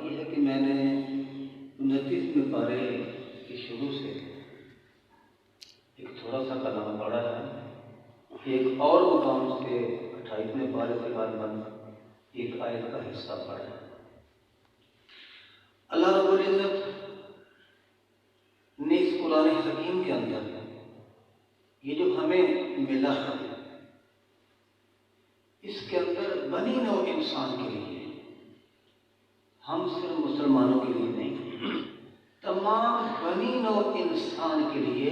یہ ہے کہ میں نے 29ویں پارے کی شروع سے ایک تھوڑا سا کلام پڑھا ہے، ایک اور مقام سے 28ویں پارے سے غالباً ایک آیت کا حصہ پڑھا ہے۔ اللہ رب العزت نے اس قرآن حکیم کے اندر یہ جو ہمیں ملا ہے، اس کے اندر بنی نوع انسان کے لیے، ہم صرف مسلمانوں کے لیے نہیں، تمام بنی نوع انسان کے لیے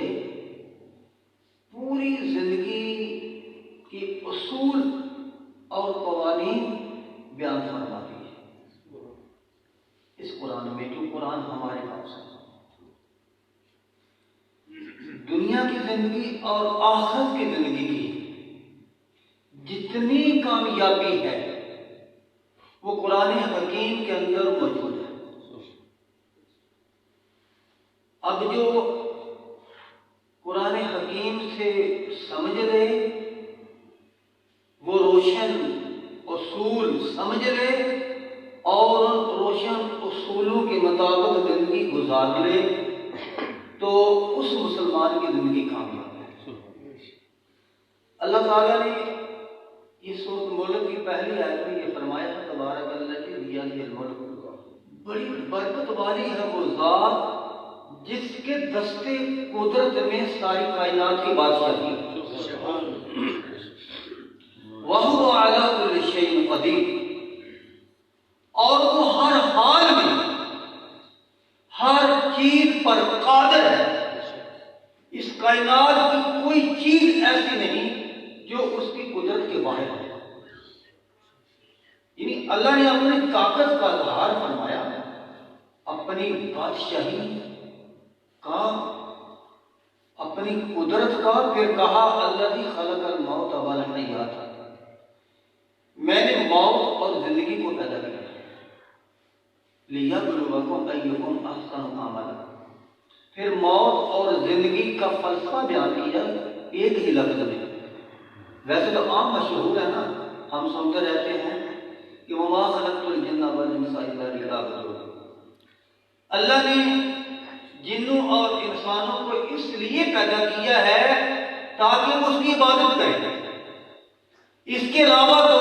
پوری زندگی کے اصول اور قوانین بیان فرماتی ہے اس قرآن میں، جو قرآن ہمارے پاس ہے۔ دنیا کی زندگی اور آخرت کی زندگی کی جتنی کامیابی ہے وہ قرآن حکیم کے اندر موجود ہے۔ اب جو قرآن حکیم سے سمجھ لے، وہ روشن اصول سمجھ لے اور روشن اصولوں کے مطابق زندگی گزار لے تو اس مسلمان کی زندگی کامیاب ہے۔ اللہ تعالیٰ نے یہ سورۃ ملک کی پہلی آیت میں یہ فرمایا ہے، تبارک الذی بیدہ الملک، بڑی برکت والی ہے وہ ذات جس کے دستے قدرت میں ساری کائنات کی بادشاہی ہے، وَهُوَ عَلَىٰ كُلِّ شَيْءٍ قَدِيرٌ، اور وہ ہر حال میں ہر چیز پر قادر ہے۔ اس کائنات کی کوئی چیز ایسی نہیں جو اس کی قدرت کے باہر ہے۔ یعنی اللہ نے اپنی طاقت کا اظہار فرمایا، اپنی بادشاہی کا، اپنی قدرت کا، پھر کہا الذی خلق الموت والحیات، میں نے موت اور زندگی کو پیدا کیا لیبلوکم ایکم احسن عملا۔ پھر موت اور زندگی کا فلسفہ بیان کیا ایک ہی لفظ میں۔ ویسے تو عام مشہور ہے نا، ہم سنتے رہتے ہیں کہ وما خلقت الجن والانس الا لیعبدون، اللہ نے جنوں اور انسانوں کو اس لیے پیدا کیا ہے تاکہ وہ اس کی عبادت کریں، اس کے علاوہ تو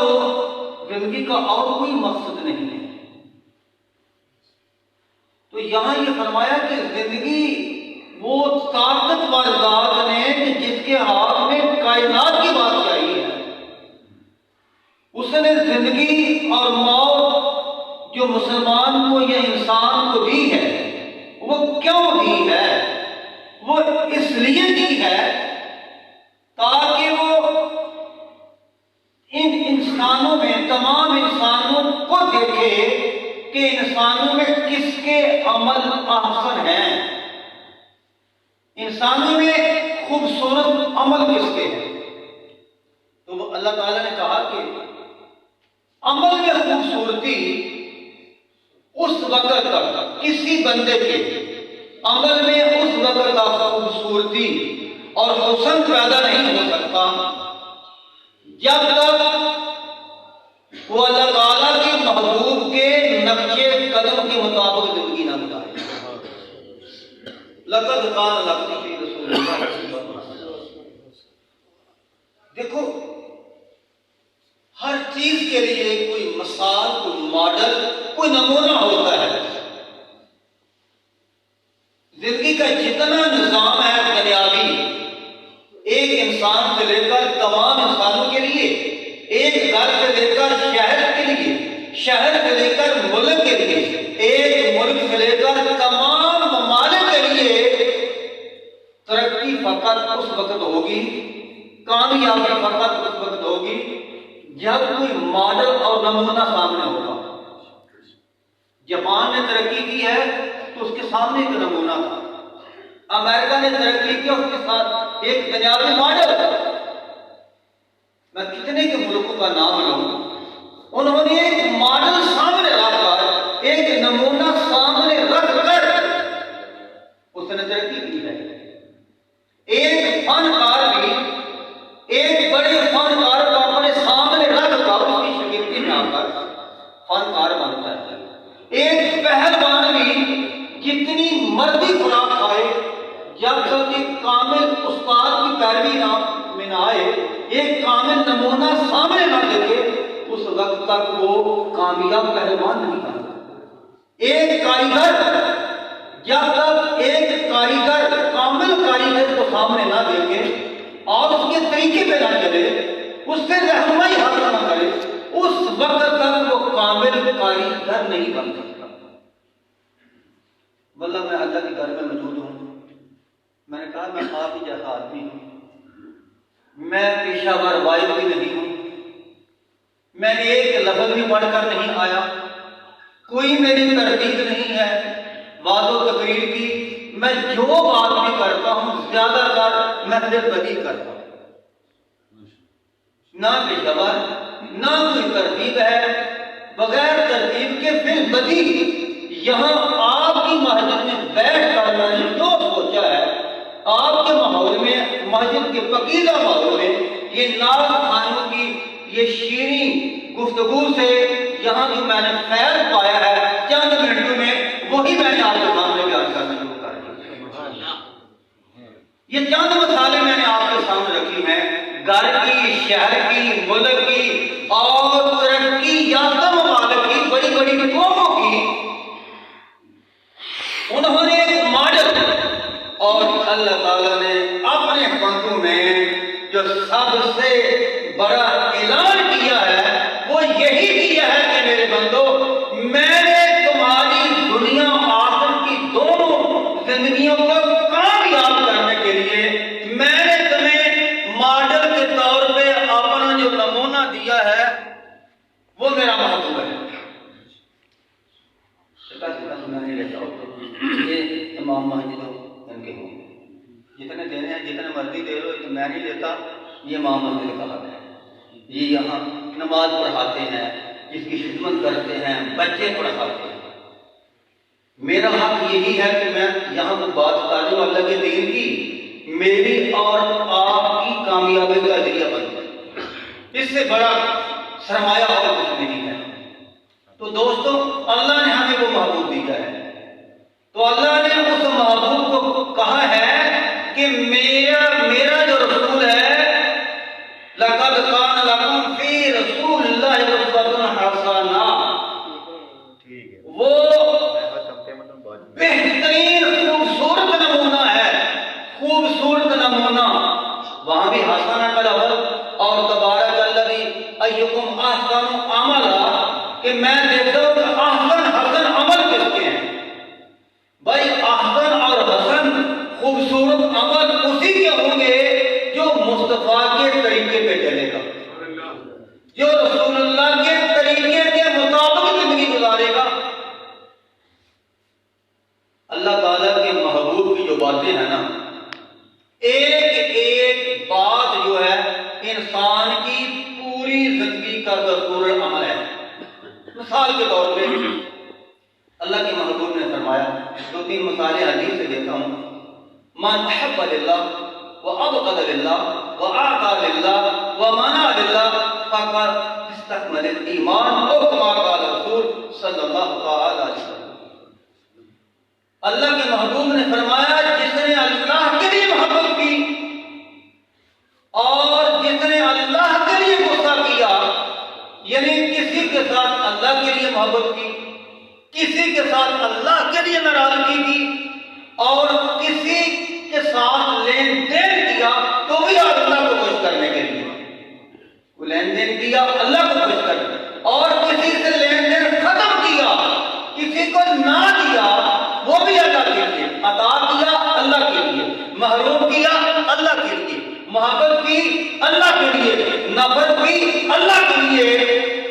زندگی کا اور کوئی مقصد نہیں ہے۔ تو یہاں یہ فرمایا کہ زندگی وہ طاقتور ذات نے کہ جس کے ہاتھ میں کائنات کی بادشاہی ہے، اس نے زندگی اور موت جو مسلمان کو یا انسان کو دی ہے، وہ کیوں دی ہے؟ وہ اس لیے دی ہے تاکہ وہ ان انسانوں میں، تمام انسانوں کو دیکھے کہ انسانوں میں کس کے عمل احسن ہیں، انسانوں میں خوبصورت عمل کس کے ہیں۔ تو اللہ تعالیٰ نے کہا کہ عمل میں خوبصورتی اس وقت تک کسی بندے کے عمل میں اس وقت تک خوبصورتی اور حسن پیدا نہیں ہو سکتا جب تک وہ اللہ تعالیٰ کے محبوب کے نقش قدم کے مطابق زندگی نہ گزارے۔ لقد کان لکم فی رسول اللہ صلی اللہ علیہ وسلم۔ دیکھو، ہر چیز کے لیے کوئی مثال، کوئی ماڈل، کوئی نمونہ ہوتا ہے۔ زندگی کا جتنا نظام ہے دنیاوی، ایک انسان سے لے کر تمام انسانوں کے لیے، ایک گھر سے لے کر شہر کے لیے، شہر سے لے کر ملک کے لیے، ایک ملک سے لے کر تمام ممالک کے لیے ترقی فقط اس وقت ہوگی، کامیابی فقط اس وقت ہوگی جب کوئی ماڈل اور نمونہ سامنے ہوگا۔ جاپان نے ترقی کی ہے تو اس کے سامنے ایک نمونہ تھا، امریکہ نے ترقی کی، اس کے ساتھ ایک دنیاوی ماڈل۔ میں کتنے کے ملکوں کا نام لوں، انہوں نے ایک ماڈل سامنے رکھ کر، ایک نمونہ سامنے رکھ کر اس نے ترقی کی ہے۔ ایک فنکار بھی ایک بڑے فنکار کو اپنے سامنے رکھ کر اس کی شگردی میں آ کر فنکار بنتا ہے۔ ایک آپ میں نہ آئے، ایک کامل نمونہ سامنے نہ دیکھے، اس وقت تک وہ کامیاب پہلوان نہیں بنتا۔ ایک کاریگر جب تک ایک کاریگر کامل کاریگر کو سامنے نہ دیکھے اور اس کے طریقے پہ نہ چلے، اس سے رہنمائی حاصل نہ کرے، اس وقت تک وہ کامل کاریگر نہیں بن سکتا۔ واللہ میں اللہ کے گھر میں موجود ہوں، میں نے کہا میں آپ ہی جیسا آدمی ہوں، میں پیشہ ور وائد بھی نہیں ہوں، میں نے ایک لفظ بھی پڑھ کر نہیں آیا، کوئی میری ترتیب نہیں ہے وعظ و تقریر کی، میں جو بات بھی کرتا ہوں زیادہ تر میں صرف بدی کرتا ہوں، نہ پیشہ ور نہ کوئی ترتیب ہے، بغیر ترتیب کے پھر بدی۔ یہاں آپ کی مسجد میں بیٹھ کر میں نے جو سوچا ہے، آپ کے ماحول میں، مسجد کے پکیزہ ماحول میں، یہ نعت خوانوں کی یہ شیریں گفتگو سے یہاں جو میں نے خیر پایا ہے چند منٹوں میں، وہی میں نے آپ کے سامنے بیان کرنا شروع کر دیا۔ یہ چند مثالیں میں نے آپ کے سامنے رکھی ہیں، گھر کی، شہر کی، ملک کی اور ترقی یافتہ ممالک کی، بڑی بڑی قوموں کی۔ انہوں نے ایک ماڈل، اور اللہ تعالیٰ نے اپنے بندوں میں جو سب سے بڑا اعلان کیا ہے وہ یہی کیا ہے کہ میرے بندو، میں نے تمہاری دنیا آخرت کی دونوں زندگیوں کو کامیاب کرنے کے لیے میں نے تمہیں ماڈل کے طور پہ اپنا جو نمونہ دیا ہے وہ میرا محبوب ہے۔ میں نہیں لیتا ہوں، یہ تمام مسجدوں ان کے ہوں، جتنے دینے ہیں جتنے مرضی دے لو، میں نہیں لیتا، یہ امام مسجد کا حق ہے۔ یہ یہاں نماز پڑھاتے ہیں، جس کی خدمت کرتے ہیں، بچے پڑھاتے ہیں۔ میرا حق یہی ہے کہ میں یہاں کو بات بتا دوں اللہ کے دین کی، میری اور آپ کی کامیابی کا ذریعہ بن جائے، اس سے بڑا سرمایہ اور کچھ نہیں ہے۔ تو دوستو، اللہ نے ہمیں وہ محبوب دیا ہے، تو اللہ نے اس محبوب کو کہا ہے کہ میرا جو رسول ہے، لَقَدْ كَانَ لَكُمْ فِي رَسُولِ اللَّهِ أُسْوَةٌ حَسَنَةٌ، وہ بہترین خوبصورت نمونہ ہے، خوبصورت نمونہ۔ وہاں بھی حسنہ کا لفظ، اور تبارک الذی ایکم احسن عملا، کہ میں دیکھتا ہوں کہ احسن حسن عمل کس کے ہیں۔ بھائی احسن اور حسن خوبصورت عمل اسی کے ہوں گے جو مصطفیٰ کے طریقے پہ چلے گا، جو رسول اللہ کے طریقے کے مطابق زندگی گزارے گا۔ اللہ تعالیٰ کے محبوب کی جو باتیں ہیں نا، ایک ایک بات جو ہے انسان کی پوری زندگی کا دستور عمل ہے۔ مثال کے طور پہ اللہ کے محبوب نے فرمایا، دو تین مثالیں حدیث سے دیتا ہوں، من احب للہ وابغض للہ واعطى للہ ومنع للہ فقد استکمل الایمان، او کما قال رسول صلی اللہ تعالی علیہ وسلم۔ اللہ کے محبوب نے فرمایا، جس نے اللہ کے لیے محبت کی اور جس نے اللہ کے لیے غصہ کیا، یعنی کسی کے ساتھ اللہ کے لیے محبت کی، کسی کے ساتھ اللہ کے لیے ناراضگی کی، اور کسی کے ساتھ لین دین کیا تو بھی اللہ کو خوش کرنے کے لیے، لین دین کیا اللہ کو خوش کرنے، اور کسی سے لین دین ختم کیا، کسی کو نہ دیا وہ بھی اللہ کے لیے، عطا کیا اللہ کے لیے، محروم کیا اللہ کے لیے، محبت کی اللہ کے لیے، نفرت کی اللہ کے لیے۔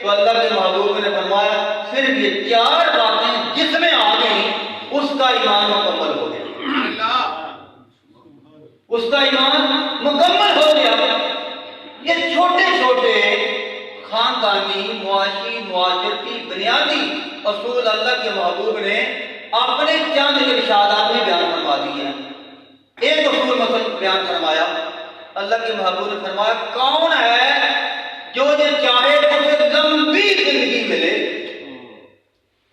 تو اللہ کے محبوب نے فرمایا، صرف یہ چار باتیں جس میں آ گئی اس کا ایمان مکمل ہو گیا، اس کا ایمان مکمل ہو گیا۔ یہ چھوٹے چھوٹے خاندانی، معاشی، معاشرتی بنیادی اصول اللہ کے محبوب نے اپنے چند ارشادات میں بیان فرما دی ہیں۔ ایک اصول مثلا بیان فرمایا، اللہ کے محبوب نے فرمایا، کون ہے جو یہ چاہے اسے لمبی زندگی ملے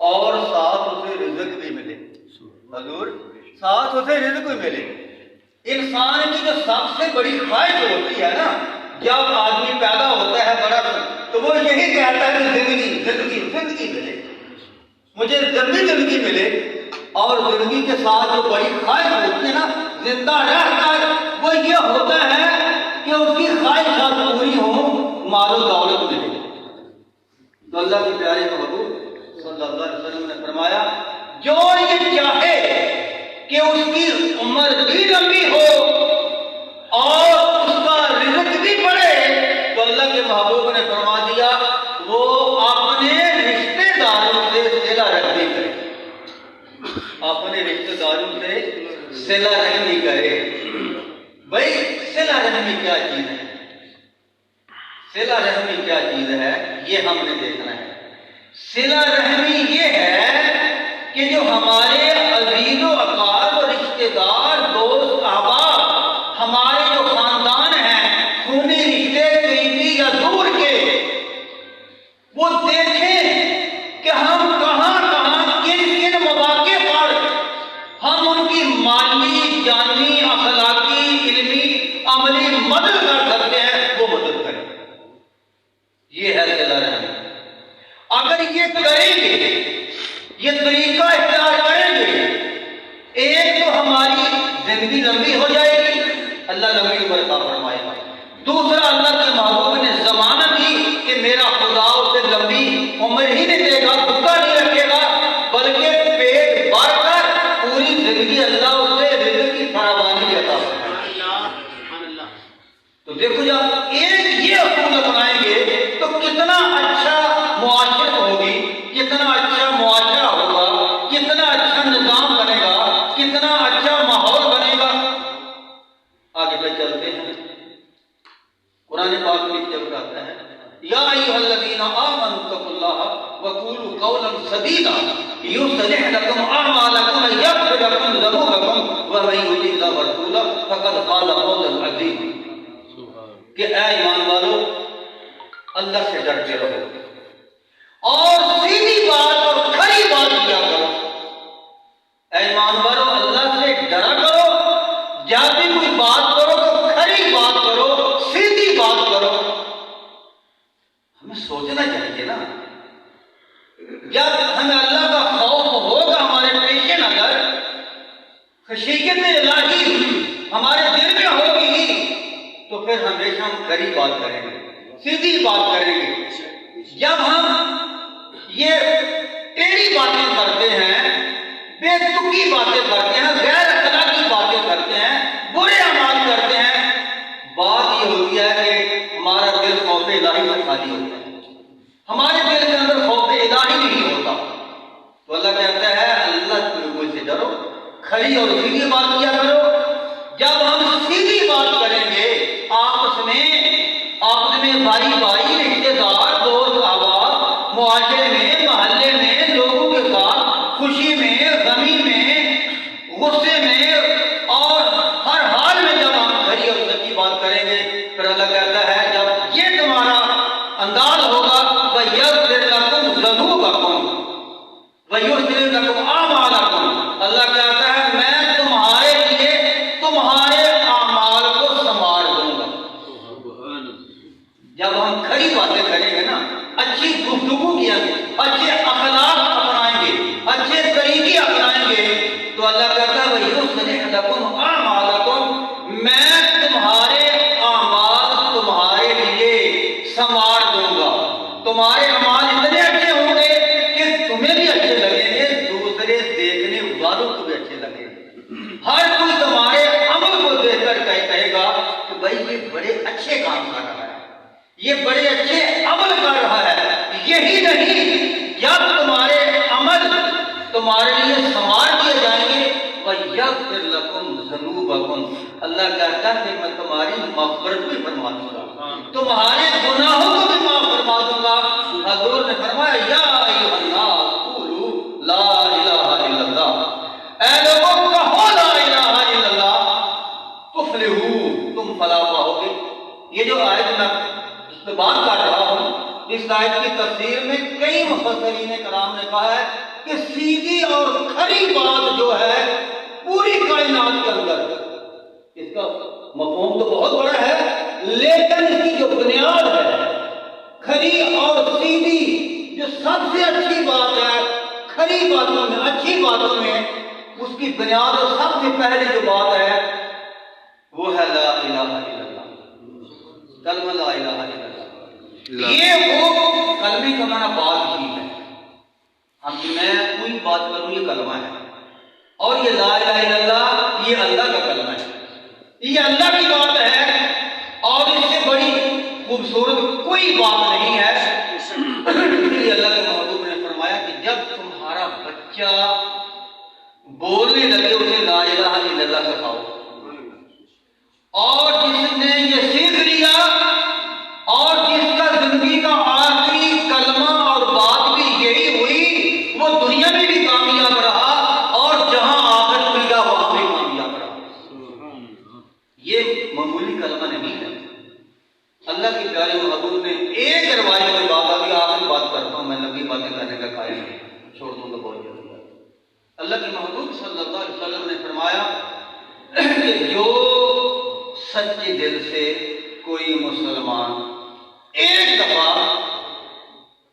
اور ساتھ اسے رزق بھی ملے، حضور ساتھ اسے رزق بھی ملے۔ انسان کی جو سب سے بڑی خواہش ہوتی ہے نا، جب آدمی پیدا ہوتا ہے بڑا تو وہ یہی کہتا ہے کہ زندگی ملے، مجھے زندگی ملے. اور زندگی کے ساتھ جو بڑی خواہش ہوتی ہے نا زندہ رہ کر، وہ یہ ہوتا ہے کہ اس کی خواہشات پوری ہوں، مال و دولت ملے. تو اللہ کے پیارے محبوب صلی اللہ علیہ وسلم نے فرمایا جو یہ چاہے کہ اس کی عمر بھی لمبی ہو اور اس کا رزق بھی بڑھے، تو اللہ کے محبوب نے فرما دیا وہ اپنے رشتے داروں سے صلہ رحمی کرے، اپنے رشتے داروں سے صلہ رحمی کرے. بھائی صلہ رحمی کیا چیز ہے؟ صلہ رحمی کیا چیز ہے یہ ہم نے دیکھنا ہے. صلہ رحمی یہ ہے کہ جو ہمارے عزیز و اقارب و رشتے دار دوست احباب، ہمارے جو خاندان ہیں خونی رشتے قریبی یا دور کے، وہ دیکھیں کہ ہم کہاں کہاں کن کن مواقع پر ہم ان کی مالی، جانی، اخلاقی، علمی، عملی مدد کر سکتے ہیں، وہ مدد کریں. یہ ہے صلہ رحمی. اگر یہ کریں گے، یہ طریقہ اختیار کریں گے، ایک تو ہماری زندگی لمبی ہو جائے گی، اللہ لمبی عمر عطا فرمائے گا. دوسرا اللہ کے محبوب نے ضمانت دی کہ میرا خدا اسے لمبی عمر ہی نہیں دے گا، بھوکا نہیں رکھے گا، بلکہ پیٹ بھر کر پوری زندگی اللہ اسے رزق کی فراوانی عطا فرمائے گا. تو دیکھو جب ایک یہ اصول اپنائیں گے تو کتنا اچھا معاشرت ہوگی، کتنا اچھا معاشرہ ہوگا، کتنا اچھا نظام بنے گا، کتنا اچھا ماحول بنے گا. آگے پہ چلتے ہیں. قرآن پاک میں کیا بتاتا ہے یا ایھا الذین آمنوا اتقوا اللہ وقولوا قولا سدیدا یصلح لکم اعمالکم ویغفر لکم ذنوبکم ومن یطع اللہ ورسولہ فقد فاز فوزا عظیما. کہ اے ایمان والو اللہ سے ڈرتے رہو اور سیدھی بات اور کھری بات کیا کرو. اے ایمان والو اللہ سے ڈرا کرو، جب بھی کوئی بات کرو تو کھری بات کرو، سیدھی بات کرو. ہمیں سوچنا چاہیے نا، جب ہمیں اللہ کا خوف ہوگا ہمارے پیش نظر، خشیت الہی ہمارے دل میں ہوگی، تو پھر ہمیشہ ہم کھری بات کریں گے، سیدھی بات کریں گے. جب ہم یہ ٹیڑھی باتیں کرتے ہیں، بے تکی باتیں کرتے ہیں، غیر اخلاقی باتیں کرتے ہیں، برے اعمال کرتے ہیں، بات یہ ہوتی ہے کہ ہمارا دل خوف الہی سے خالی ہوتا ہے، ہمارے دل کے اندر خوف الہی نہیں ہوتا. تو اللہ کہتا ہے اللہ کے سے ڈرو، کھری اور سیدھی بات کیا کرو. جب ہم سیدھی بات کریں گے آپس میں بھائی بھائی، رشتے دار، دوست احباب، معاشرے میں، محلے میں، لوگوں کے ساتھ خوشی میں، غمی میں، غصے میں، اور ہر حال میں جب ہم کھری اور سچی بات کریں گے، پھر اللہ کہتا ہے جب یہ تمہارا انداز ہوگا وَيَغْفِرْ لَكُمْ ذُنُوبَكُمْ وَيُحْسِنْ لَكُمْ أَعْمَالَكُمْ. اللہ کہتا ہے میں تمہارے لیے تمہارے اعمال کو سنوار دوں گا. جب ہم کھری باتیں کریں گے نا، اچھی گفتگو کیا گے، اچھے اخلاق اپنائیں گے، اچھے طریقے اپنائیں گے، تو اللہ کہتا ہے وَيُصْلِحْ لَكُمْ أَعْمَالَكُمْ، میں تمہارے اعمال تمہارے لیے سنوار دوں گا. تمہارے اعمال اتنے اچھے ہوں گے کہ تمہیں بھی اچھے لگیں گے، دوسرے دیکھنے والوں کو بھی اچھے لگیں گے. ہر کوئی تمہارے عمل کو دیکھ کر کہے گا کہ بھائی یہ بڑے اچھے کام کر رہا ہے، یہ بڑے اچھے عمل کر رہا ہے. یہی نہیں، جب تمہارے عمل تمہارے لیے سنوار دیے جائیں گے وَيَغْفِرْ لَكُمْ ذُنُوبَكُمْ، اللہ کہتا ہے کہ میں تمہاری مغفرت بھی فرما دوں گا، تمہارے گناہوں کو بھی معاف فرما دوں گا. حضور نے فرمایا یا ایھا الناس قولوا لا الہ الا اللہ، اے لوگوں کہو لا الہ الا اللہ تفلحوا، تم فلاح پاؤ گے. یہ جو آیت میں جس پہ بات کر رہا ہوں، اس آیت کی تفسیر میں کئی مفسرین کرام نے کہا ہے کہ سیدھی اور کھری بات جو ہے پوری کائنات کے اندر اس کا مفہوم تو بہت بڑا ہے، لیکن اس کی جو بنیاد ہے کھری اور سیدھی، جو سب سے اچھی بات ہے کھری باتوں میں، اچھی باتوں میں، اس کی بنیاد اور سب سے پہلے جو بات ہے وہ ہے لا الہ الا اللہ، کلمہ لا الہ الا اللہ۔ یہ وہ کلمے کا معنی بات ہی ہے، میں کوئی بات کروں یہ کلمہ ہے، اور یہ لا الہ الا اللہ یہ اللہ کا کلمہ ہے، یہ اللہ کی بات ہے، اور اس سے بڑی خوبصورت کوئی بات نہیں ہے۔ اس لیے اللہ کے محبوب نے فرمایا کہ جب تمہارا بچہ بولنے لگے اسے لا الہ الا اللہ سکھاؤ، اور جس نے یہ سیکھ لیا اور جس کا زندگی کا آخری کلمہ اور بات بھی یہی ہوئی، وہ دنیا میں بھی کامیاب رہا اور جہاں آخرت ملا وہاں بھی کامیاب رہا۔ یہ معمولی کلمہ نہیں ہے۔ اللہ کے پیارے محبوب نے ایک روایت میں بات، ابھی آخری بات کرتا ہوں، میں لمبی باتیں کرنے کا قائل نہیں، چھوڑ دوں تو بہت جلدی ہے۔ اللہ کے محبوب صلی اللہ علیہ وسلم نے فرمایا کہ جو سچے دل سے کوئی مسلمان ایک دفعہ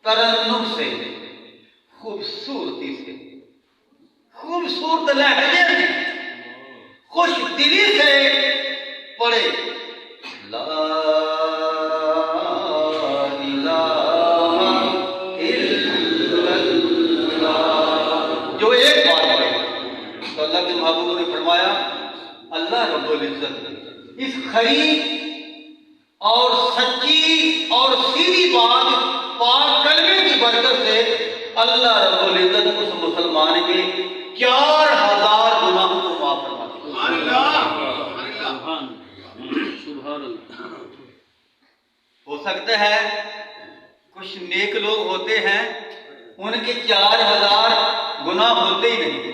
ترنم سے، خوبصورتی سے، خوبصورت لہجے میں، خوش دلی سے پڑھے لا الہ الا اللہ، جو ایک بات پڑھے تو اللہ کے محبوب نے فرمایا اللہ رب العزت اس کھری اور سچی اور سیدھی بات پاک کلمے کی برکت سے اللہ رب العزت اس مسلمان کے 4000 گناہوں کو معاف فرما دیتا ہے۔ ہو سکتا ہے کچھ نیک لوگ ہوتے ہیں ان کے 4000 گناہ ہوتے ہی نہیں،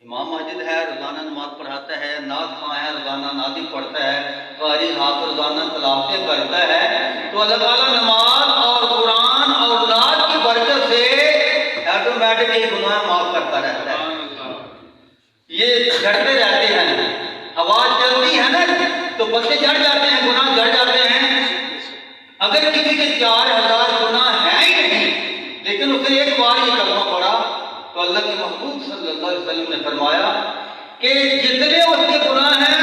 امام مسجد ہے روزانہ نماز پڑھاتا ہے، نعت خواں ہے روزانہ نعت پڑھتا ہے، قاری ہاتھ روزانہ تلاوتیں کرتا ہے، تو اللہ تعالیٰ نماز اور قرآن اور نعت کی برکت سے آٹومیٹک یہ گناہ معاف کرتا رہتا ہے۔ یہ جھڑتے رہتے ہیں، ہوا چلتی ہے نا تو پتے جھڑ جاتے ہیں، گناہ جھڑ جاتے ہیں۔ اگر کسی کے 4000 گناہ ہیں ہی نہیں لیکن اس نے ایک بار یہ کلمہ پڑھا تو اللہ کے محبوب صلی اللہ علیہ وسلم نے فرمایا کہ جتنے اس کے گناہ ہیں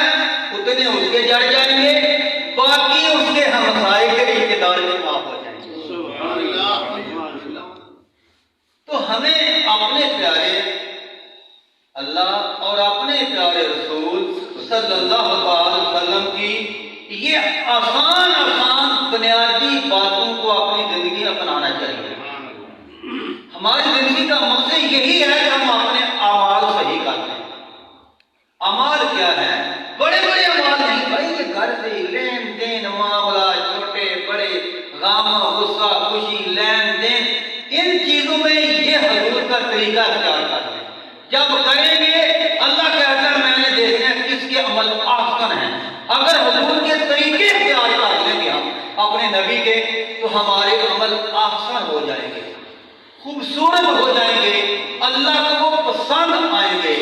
اتنے اس کے جڑ جائیں گے، باقی اس کے ہمسائے کے رشتے دار بھی معاف ہو جائیں گے۔ سبحان اللہ۔ تو ہمیں اپنے پیارے اللہ اور اپنے پیارے رسول صلی اللہ علیہ وسلم کی یہ آسان بنیادی باتوں کو اپنی زندگی میں اپنانا چاہیے۔ ہماری زندگی کا مقصد یہی ہے کہ ہم اپنے اعمال صحیح کرتے ہیں۔ اعمال کیا ہے؟ بڑے بڑے اعمال نہیں بھائی، یہ گھر سے لین دین معاملہ، چھوٹے بڑے غم غصہ خوشی لین دین، ان چیزوں میں یہ حضور کا طریقہ اختیار کرتے ہیں۔ جب کریں گے اللہ کہتا ہے میں نے دیکھنا ہے کس کے عمل احسن ہیں۔ اگر حضور کے طریقے اختیار کر لیں گے ہم اپنے نبی کے تو ہمارے عمل احسن ہو جائیں گے، خوبصورت ہو جائیں گے، اللہ کو وہ پسند آئیں گے۔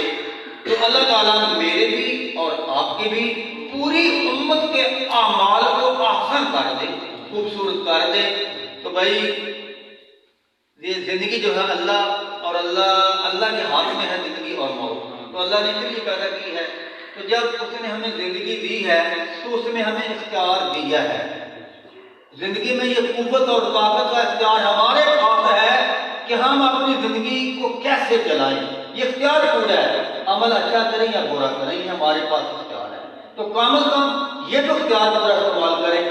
تو اللہ تعالیٰ میرے بھی اور آپ کے بھی پوری امت کے اعمال کو احسن کر دے، خوبصورت کر دے۔ تو بھائی یہ زندگی جو ہے اللہ اور اللہ کے ہاتھ میں ہے، زندگی اور موت۔ تو اللہ نے اس لیے پیدا کی ہے، تو جب اس نے ہمیں زندگی دی ہے تو اس میں ہمیں اختیار دیا ہے۔ زندگی میں یہ قوت اور طاقت کا اختیار ہمارے پاس ہے کہ ہم اپنی زندگی کو کیسے چلائیں، یہ اختیار پورا ہے۔ عمل اچھا کریں یا برا کریں یہ ہمارے پاس اختیار ہے، تو کم از کم یہ تو اختیار پورا استعمال کریں۔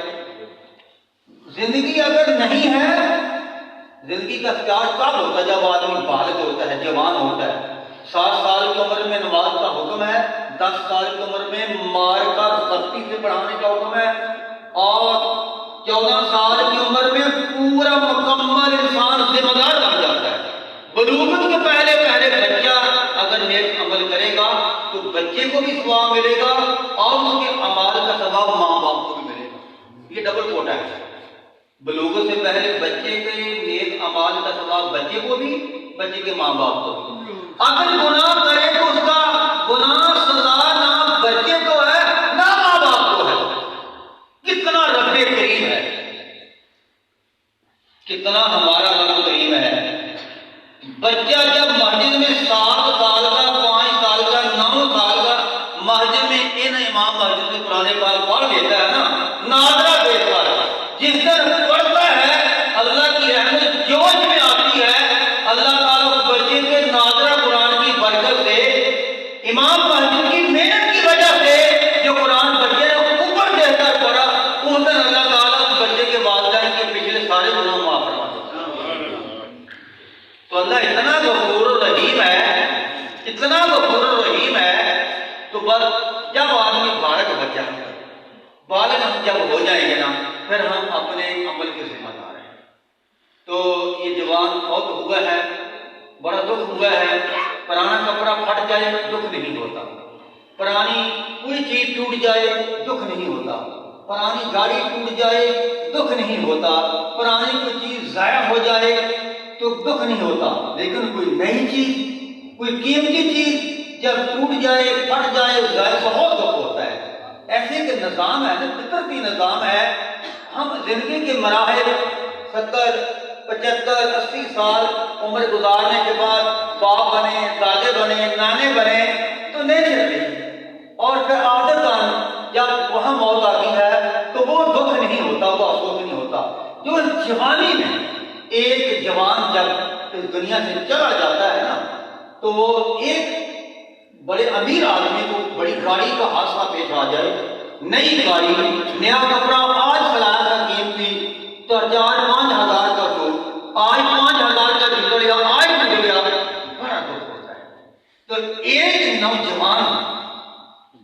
زندگی اگر نہیں ہے، زندگی کا اختیار کب ہوتا ہے؟ جب آدمی بالغ ہوتا ہے، جوان ہوتا ہے۔ 7 سال کی عمر میں نماز کا حکم ہے، 10 سال کی عمر میں مار کر سختی سے پڑھانے کا حکم ہے، اور 14 سال کی عمر میں پورا مکمل انسان ذمہ دار بن جاتا ہے۔ بلوغت کے پہلے بچہ اگر نیک عمل کرے گا تو بچے کو بھی ثواب ملے گا اور اس کے اعمال کا ثواب ماں باپ کو بھی ملے گا۔ یہ ڈبل کوٹا ہے۔ بلوغت سے پہلے بچے کے نیک اعمال کا ثواب بچے کو بھی، بچے کے ماں باپ کو بھی۔ اگر گناہ کرے تو اس کا گناہ سزا اتنا ہمارا وقت قریب ہے. بچہ جب مسجد میں 7 سال کا، 5 سال کا، 9 سال کا مسجد میں ان امام مسجد میں قرآن پاک پڑھ لیتا ہے نا، نادرا دیکھتا ہے. جس طرح پڑھتا ہے اللہ کی رحمت جوش میں آتی ہے. اللہ تعالیٰ اس بچے کے نادرا قرآن کی برکت سے، امام مسجد کی محنت کی وجہ سے جو قرآن بچے نے اوپر دیکھ کر پڑھا، اس دن اللہ تعالیٰ اس بچے کے والدین کے پچھلے سارے گناہ معاف فرما دیتا ہے. تو اللہ اتنا غفور الرحیم ہے، اتنا غفور الرحیم ہے. تو بس جب آدمی بالغ ہم جب ہو جائیں گے نا، پھر ہم اپنے عمل کے ذمہ دار ہیں. تو یہ جوان فوت ہوا ہے، بڑا دکھ ہوا ہے. پرانا کپڑا پھٹ جائے دکھ نہیں ہوتا، پرانی کوئی چیز ٹوٹ جائے دکھ نہیں ہوتا، پرانی گاڑی ٹوٹ جائے دکھ نہیں ہوتا، پرانی کوئی چیز ضائع ہو جائے تو دکھ نہیں ہوتا. لیکن کوئی نئی چیز، کوئی قیمتی چیز جب ٹوٹ جائے، پھٹ جائے، ضائع، بہت دکھ ہوتا ہے. ایسے کہ نظام ہے نا، فطرتی نظام ہے. ہم زندگی کے مراحل 70 75 80 سال عمر گزارنے کے بعد باپ بنے، دادے بنے، نانے بنے تو نہیں چلتے، اور پھر عادت جب وہاں موت آتی ہے تو وہ دکھ نہیں ہوتا، وہ افسوس نہیں ہوتا. جو جوانی میں ایک جوان جب اس دنیا سے چلا جاتا ہے نا، تو وہ ایک بڑے امیر آدمی کو بڑی گاڑی کا حادثہ پیش آ جائے، نئی گاڑی، نیا کپڑا آج فلانا کا قیمتی تو 4-5 ہزار کا تو آج 5 ہزار کا بگڑ گیا، آج بگڑ گیا، بڑا دکھ ہوتا ہے. تو ایک نوجوان،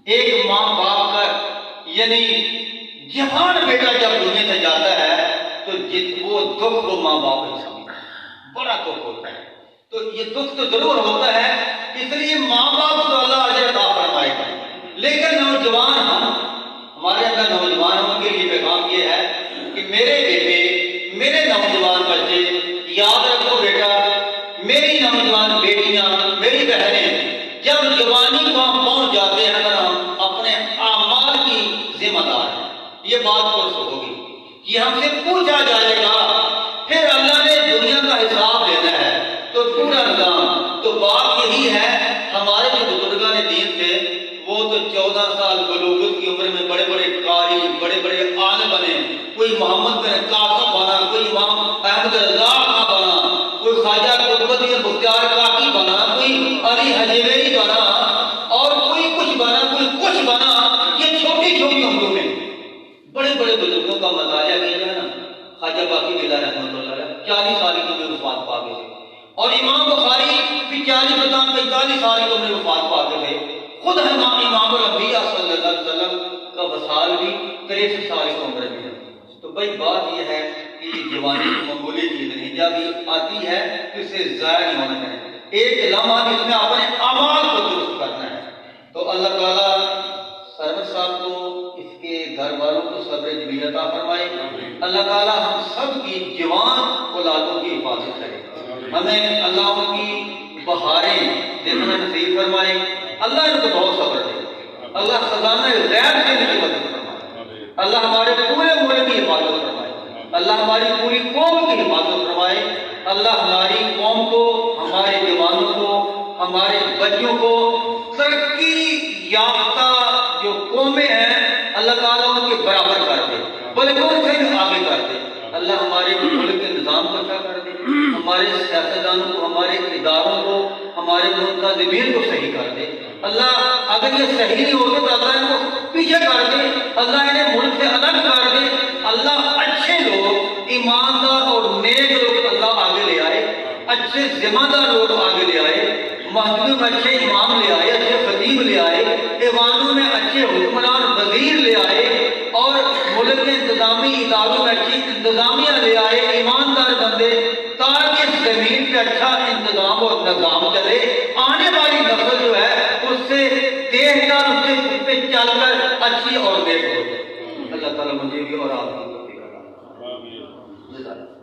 ایک ماں باپ کا یعنی جوان بیٹا جب دنیا سے جاتا ہے تو وہ دکھ وہ ماں باپ نہیں سمجھتا، بڑا دکھ ہوتا ہے. تو یہ دکھ تو ضرور ہوتا ہے، اس لیے ماں باپ تو اللہ اجر عطا فرمائے گا. لیکن نوجوان ہمارے اندر نوجوانوں کے لیے پیغام یہ ہے کہ میرے بیٹے، میرے نوجوان بچے، یاد رکھو بیٹا، میری نوجوان بیٹیاں، میری بہنیں جب جوانی کو ہم پہنچ جاتے ہیں نا، اپنے اعمال کی ذمہ دار ہیں. یہ بات پرس ہوگی، یہ ہم سے پوچھا جائے گا، پھر اللہ نے دنیا کا حساب لینا ہے. تو پورا نظام تو بات یہی ہے. ہمارے جو بزرگان دین تھے وہ تو 14 سال بلوغت کی عمر میں بڑے بڑے قاری، بڑے بڑے عالم بنے. کوئی محمد بن قاسم بنا، کوئی امام احمد رضا خاں بنا، کوئی خواجہ قطب الدین بختیار کاکی بنا، کوئی علی حجویری بنا، اور کوئی کچھ بنا، کوئی کچھ بنا. یہ چھوٹی چھوٹی عمروں میں بڑے بڑے بزرگوں کا مطالعہ کیا جائے نا. خواجہ باقی بلا رحمۃ اللہ علیہ 40 سال کی عمر میں وفات پا گئے، اور امام بخاری بھی 40-45 سال کی عمر میں وفات پا گئے. خود امام الانبیاء صلی اللہ علیہ وسلم کا وصال بھی 63 سال کی عمر میں ہے. تو بھائی بات یہ ہے کہ جوانی معمولی چیز نہیں، جب یہ آتی ہے تو اسے ضائع نہیں ہونا چاہیے. ایک لمحہ بھی اس میں اپنے اعمال کو درست کرنا ہے. تو اللہ تعالیٰ سرور صاحب کو، اس کے گھر والوں کو صبر جمیل عطا فرمائے. اللہ تعالیٰ ہم سب کی جوان اولادوں کی حفاظت کرے. ہمیں اللہ ان کی بہاریں دیکھنا نصیب فرمائے. اللہ ان کو بہت صبر دے. اللہ خزانہ غیب سے ان کی مدد فرمائے. اللہ ہمارے پورے ملک کی حفاظت فرمائے. اللہ ہماری پوری قوم کی حفاظت فرمائے. اللہ ہماری قوم کو، ہمارے جوانوں کو، ہمارے بچوں کو ترقی یافتہ جو قومیں ہیں اللہ تعالیٰ ان کے برابر کر دے، بلکہ ان سے بھی آگے کر دے. اللہ ہمارے ملک کے نظام کو اچھا کر دے، ہمارے سیاستدانوں کو، ہمارے اداروں کو، ہمارے منتظمین کو صحیح کر دے. اللہ اگر یہ صحیح نہیں ہوگے تو اللہ ان کو پیچھے کر دے، اللہ انہیں ملک سے الگ کر دے. اللہ اچھے لوگ، ایماندار اور نیک لوگ اللہ آگے لے آئے، اچھے ذمہ دار لوگ آگے لے آئے، مسجدوں میں اچھے امام لے آئے، اچھے خطیب لے آئے، ایوانوں میں اچھے حکمران وزیر لے آئے، اور ملک کے انتظامی اداروں میں اچھی انتظامیہ لے آئے، ایماندار بندے، تاکہ اس زمین پہ اچھا انتظام اور نظام چلے. آنے والی نسل جو ہے اس سے دیکھ کر، اس سے پہ چل کر اچھی اور نیک ہو جائے. اللہ تعالیٰ مجھے بھی اور آپ کو توفیق عطا فرمائے.